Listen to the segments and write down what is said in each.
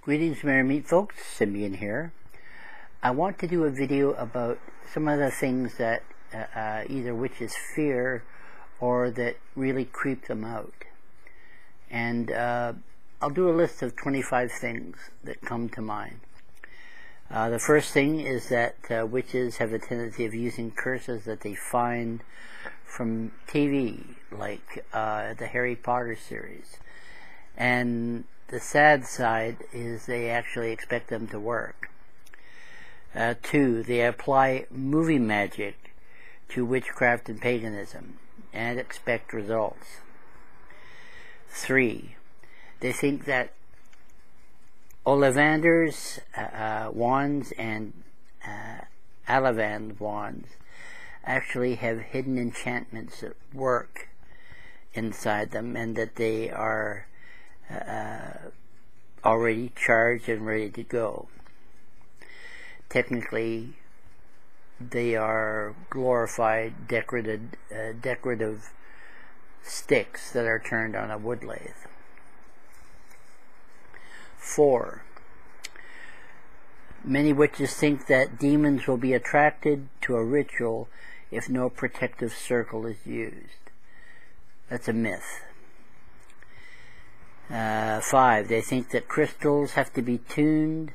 Greetings, Merry Meet folks, Simeon here. I want to do a video about some of the things that either witches fear or that really creep them out. And I'll do a list of 25 things that come to mind. The first thing is that witches have a tendency of using curses that they find from TV, like the Harry Potter series. And the sad side is they actually expect them to work. 2, they apply movie magic to witchcraft and paganism and expect results. 3, they think that Ollivander's wands and Alavand wands actually have hidden enchantments that work inside them, and that they are already charged and ready to go. Technically, they are glorified decorative sticks that are turned on a wood lathe. 4, many witches think that demons will be attracted to a ritual if no protective circle is used. That's a myth. 5, they think that crystals have to be tuned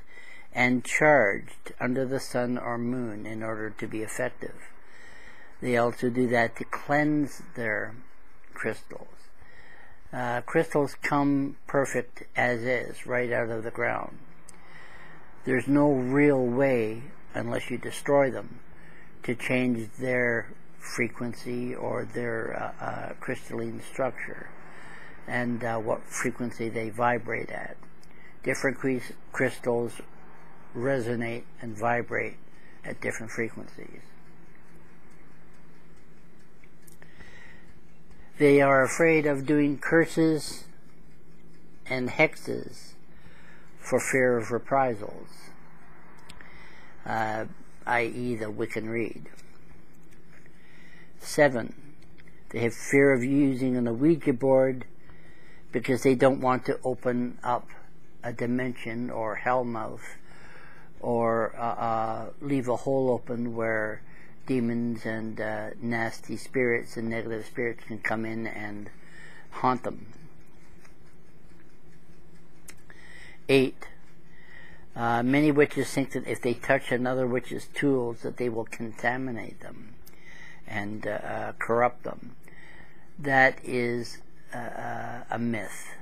and charged under the sun or moon in order to be effective. They also do that to cleanse their crystals. Crystals come perfect as is, right out of the ground. There's no real way, unless you destroy them, to change their frequency or their crystalline structure and what frequency they vibrate at. Different crystals resonate and vibrate at different frequencies. They are afraid of doing curses and hexes for fear of reprisals, i.e. the Wiccan Rede. 7, they have fear of using an Ouija board because they don't want to open up a dimension or hellmouth, or leave a hole open where demons and nasty spirits and negative spirits can come in and haunt them. 8, many witches think that if they touch another witch's tools that they will contaminate them and corrupt them. That is a myth.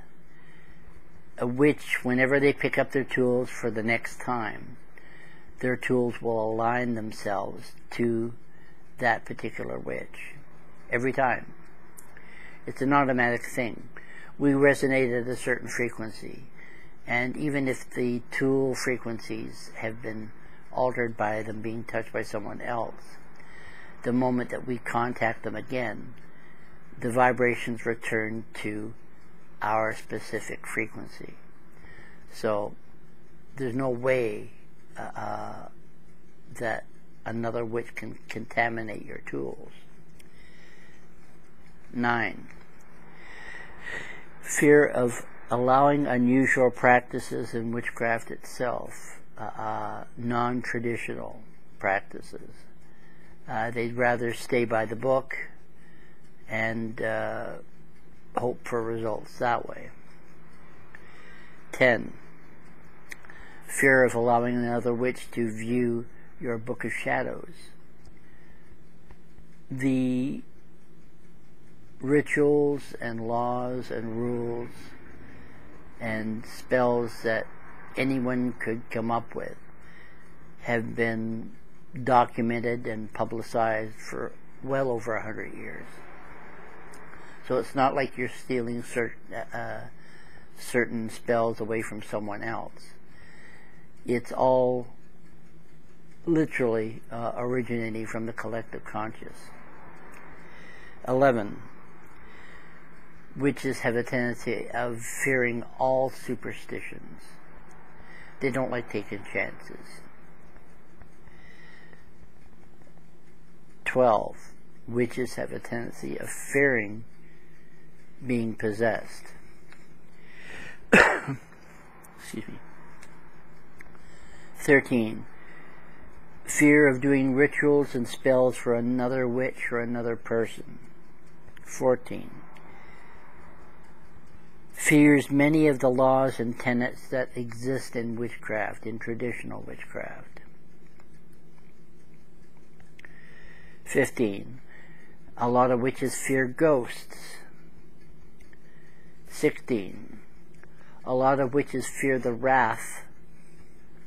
A witch, whenever they pick up their tools for the next time, their tools will align themselves to that particular witch. Every time. It's an automatic thing. We resonate at a certain frequency, and even if the tool frequencies have been altered by them being touched by someone else, the moment that we contact them again, the vibrations return to our specific frequency. So there's no way that another witch can contaminate your tools. 9, fear of allowing unusual practices in witchcraft itself, non-traditional practices. They'd rather stay by the book and hope for results that way. 10, fear of allowing another witch to view your book of shadows. The rituals and laws and rules and spells that anyone could come up with have been documented and publicized for well over 100 years. So it's not like you're stealing certain spells away from someone else. It's all literally originating from the collective conscious. 11, witches have a tendency of fearing all superstitions. They don't like taking chances. 12, witches have a tendency of fearing being possessed. Excuse me. 13. Fear of doing rituals and spells for another witch or another person. 14. Fears many of the laws and tenets that exist in witchcraft, in traditional witchcraft. 15. A lot of witches fear ghosts. 16. A lot of witches fear the wrath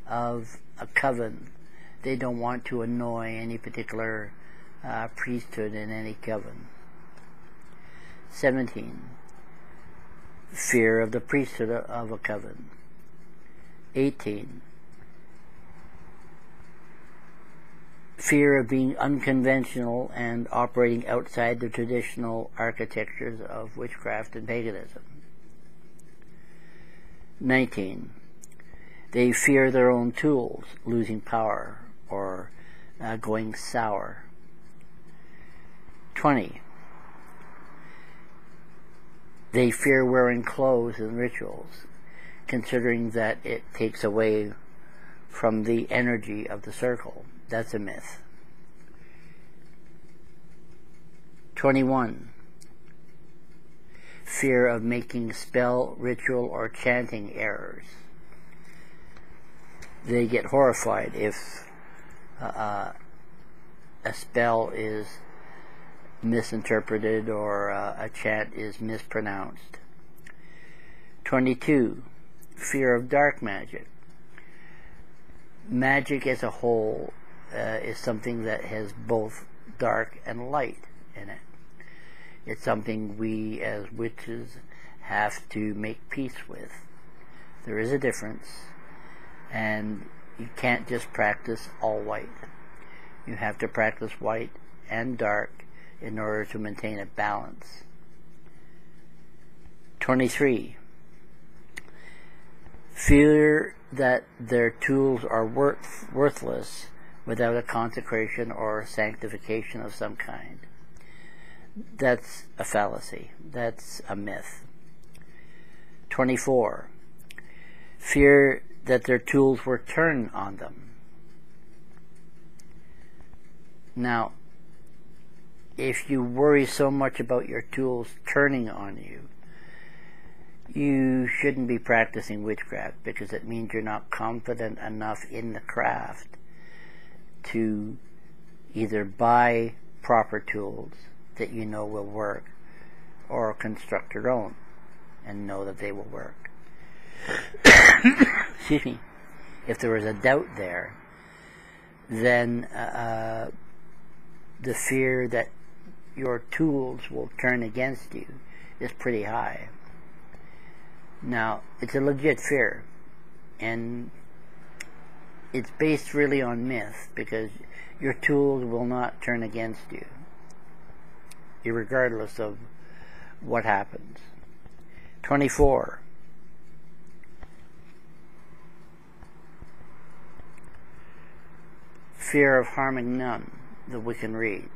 of a coven. They don't want to annoy any particular priesthood in any coven. 17. Fear of the priesthood of a coven. 18. Fear of being unconventional and operating outside the traditional architectures of witchcraft and paganism. 19. They fear their own tools losing power or going sour. 20. They fear wearing clothes in rituals, considering that it takes away from the energy of the circle. That's a myth. 21. Fear of making spell, ritual, or chanting errors. They get horrified if a spell is misinterpreted or a chant is mispronounced. 22. Fear of dark magic. Magic as a whole is something that has both dark and light in it. It's something we as witches have to make peace with. There is a difference, and you can't just practice all white. You have to practice white and dark in order to maintain a balance. 23. Fear that their tools are worthless without a consecration or sanctification of some kind. That's a fallacy. That's a myth. 24. Fear that their tools were turned on them. Now, if you worry so much about your tools turning on you, you shouldn't be practicing witchcraft, because it means you're not confident enough in the craft to either buy proper tools that you know will work, or construct your own and know that they will work. Excuse me. If there is a doubt there, then the fear that your tools will turn against you is pretty high. Now, it's a legit fear, and it's based really on myth, because your tools will not turn against you, irregardless of what happens. 24. Fear of harming none, the Wiccan Rede.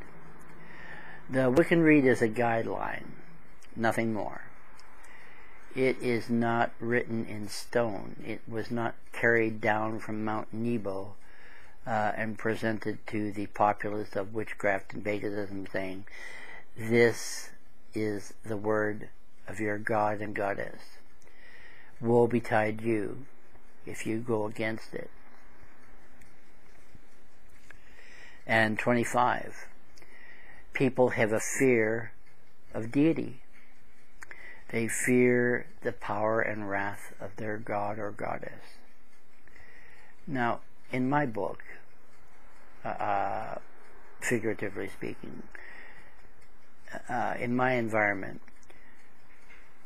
The Wiccan Rede is a guideline, nothing more. It is not written in stone. It was not carried down from Mount Nebo and presented to the populace of witchcraft and paganism, saying, "This is the word of your God and Goddess. Woe betide you if you go against it." And 25. People have a fear of deity. They fear the power and wrath of their god or goddess. Now, in my book, figuratively speaking, in my environment,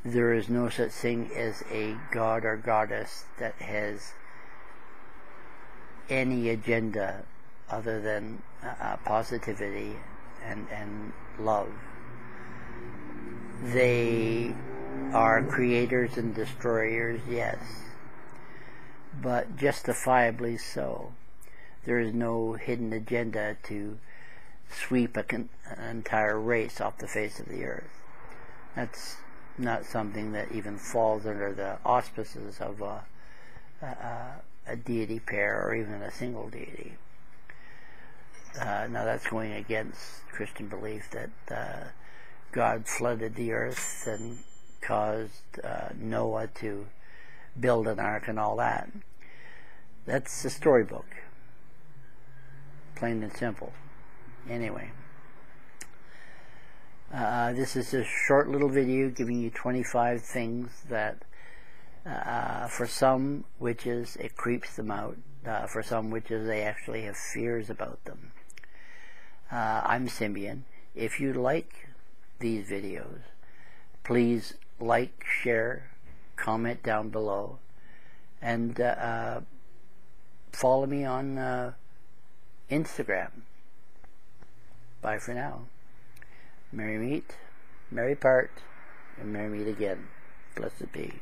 there is no such thing as a god or goddess that has any agenda other than positivity and love. They are creators and destroyers, yes, but justifiably so. There is no hidden agenda to sweep an entire race off the face of the earth. That's not something that even falls under the auspices of a deity pair or even a single deity. Now that's going against Christian belief that God flooded the earth and caused Noah to build an ark and all that. That's a storybook, plain and simple. Anyway, this is a short little video giving you 25 things that for some witches it creeps them out. For some witches they actually have fears about them. I'm Symbian. If you like these videos, please like, share, comment down below, and follow me on Instagram. Bye for now. Merry meet, merry part, and merry meet again. Blessed be.